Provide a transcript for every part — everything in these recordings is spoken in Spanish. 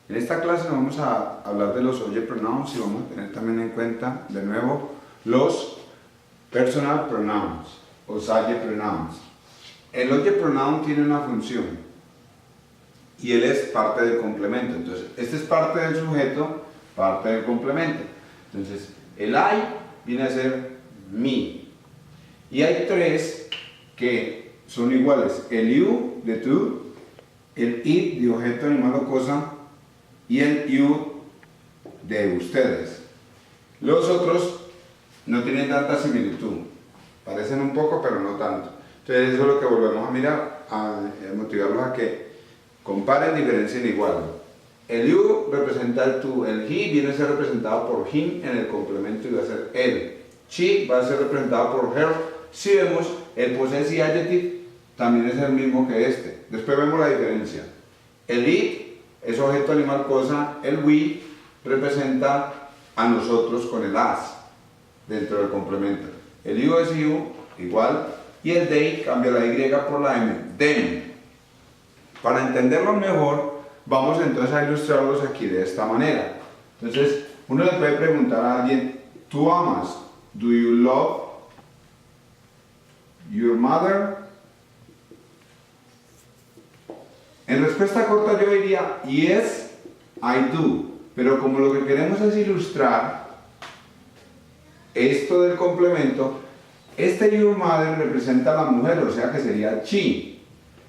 En esta clase vamos a hablar de los object pronouns y vamos a tener también en cuenta de nuevo los personal pronouns o subject pronouns. El object pronoun tiene una función y él es parte del complemento. Entonces, este es parte del sujeto, parte del complemento. Entonces, el I viene a ser me. Y hay tres que son iguales: el you de tú, el it de objeto, animal o cosa, y el you de ustedes. Los otros no tienen tanta similitud, parecen un poco pero no tanto. Entonces eso es lo que volvemos a mirar, a motivarlos a que comparen, diferencien igual. El you representa el tú, el he viene a ser representado por him en el complemento y va a ser él. She va a ser representado por her. Si vemos el possessive adjective también es el mismo que este. Después vemos la diferencia. El it es objeto, animal, cosa. El we representa a nosotros con el as dentro del complemento. El you es you, igual. Y el they cambia la y por la m. Them. Para entenderlo mejor, vamos entonces a ilustrarlos aquí de esta manera. Entonces, uno le puede preguntar a alguien: ¿tú amas? Do you love your mother? En respuesta corta yo diría yes, I do. Pero como lo que queremos es ilustrar esto del complemento, este your mother representa a la mujer, o sea que sería she.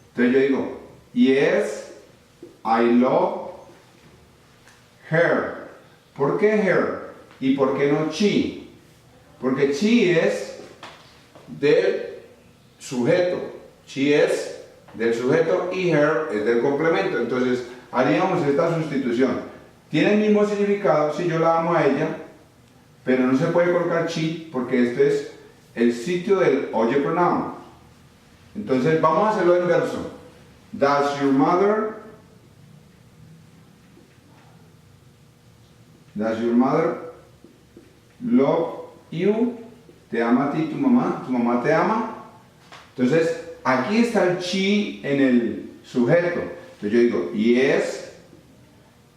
Entonces yo digo yes, I love her. ¿Por qué her? ¿Y por qué no she? Porque she es del sujeto. She es del sujeto y her es del complemento. Entonces haríamos esta sustitución. Tiene el mismo significado si yo la amo a ella, pero no se puede colocar she porque este es el sitio del object pronoun. Entonces vamos a hacerlo en verso. Does your mother love you? ¿Te ama a ti tu mamá? ¿Tu mamá te ama? Entonces aquí está el she en el sujeto. Entonces yo digo yes,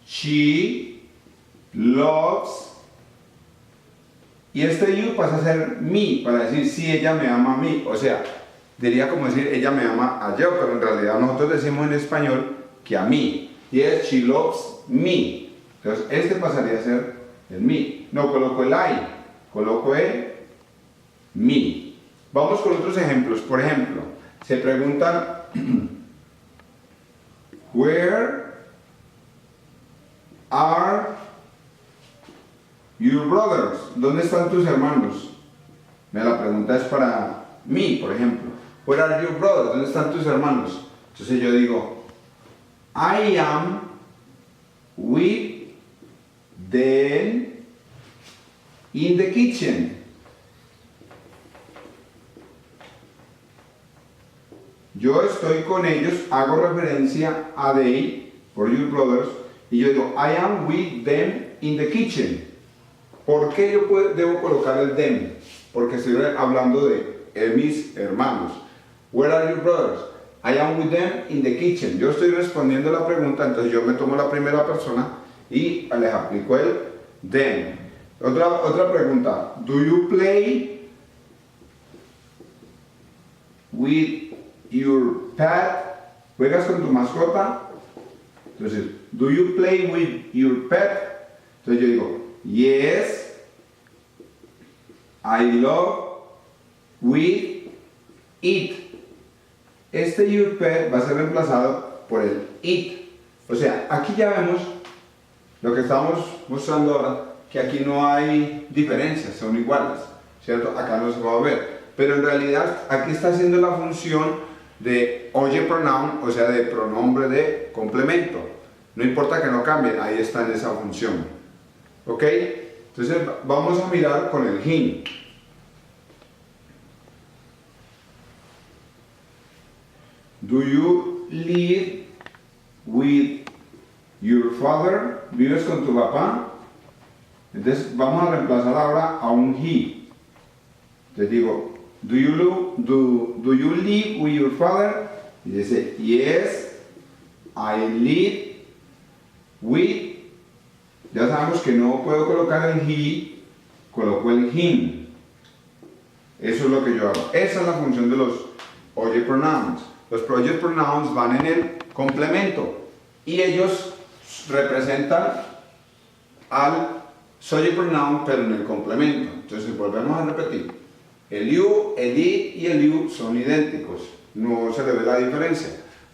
she loves. Y este you pasa a ser me, para decir si ella me ama a mí. O sea, diría como decir ella me ama a yo, pero en realidad nosotros decimos en español que a mí. Yes, she loves me. Entonces este pasaría a ser el me. No coloco el I, coloco el me. Vamos con otros ejemplos. Por ejemplo, se preguntan where are your brothers? ¿Dónde están tus hermanos? La pregunta es para mí, por ejemplo. Where are your brothers? ¿Dónde están tus hermanos? Entonces yo digo I am with them in the kitchen. Yo estoy con ellos, hago referencia a they, for your brothers, y yo digo I am with them in the kitchen. ¿Por qué yo debo colocar el them? Porque estoy hablando de mis hermanos. Where are your brothers? I am with them in the kitchen. Yo estoy respondiendo la pregunta, entonces yo me tomo la primera persona y les aplico el them. Otra pregunta. Do you play with your pet? ¿Juegas con tu mascota? Entonces, do you play with your pet? Entonces yo digo yes, I love with it. Este your pet va a ser reemplazado por el it. O sea, aquí ya vemos lo que estamos mostrando ahora, que aquí no hay diferencias, son iguales, ¿cierto? Acá no se va a ver. Pero en realidad aquí está haciendo la función de object pronoun, o sea, de pronombre de complemento. No importa que no cambie, ahí está en esa función. ¿Ok? Entonces vamos a mirar con el him. Do you live with your father? ¿Vives con tu papá? Entonces vamos a reemplazar ahora a un he. Entonces digo, do you live with your father? Y dice, yes, I live with, ya sabemos que no puedo colocar el he, coloco el him. Eso es lo que yo hago. Esa es la función de los object pronouns. Los object pronouns van en el complemento y ellos representan al subject pronoun pero en el complemento. Entonces volvemos a repetir. El you, el I y el you son idénticos. No se le ve la diferencia.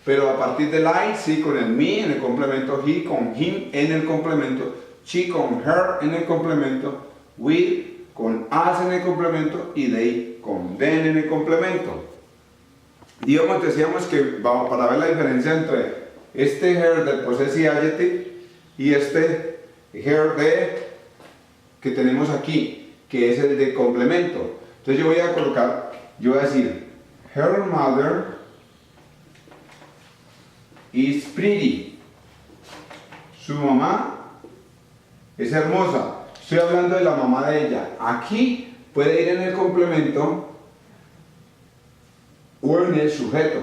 Pero a partir del I, sí, con el me en el complemento, he con him en el complemento, she con her en el complemento, we con us en el complemento y they con them en el complemento. Digamos, decíamos que para ver la diferencia entre este her del possessive adjective y este her de que tenemos aquí, que es el de complemento. Entonces yo voy a colocar, yo voy a decir, her mother is pretty. Su mamá es hermosa. Estoy hablando de la mamá de ella. Aquí puede ir en el complemento o en el sujeto.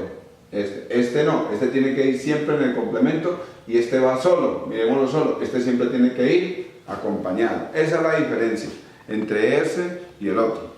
Este no, este tiene que ir siempre en el complemento y este va solo. Miremoslo solo. Este siempre tiene que ir acompañado. Esa es la diferencia entre ese y el otro.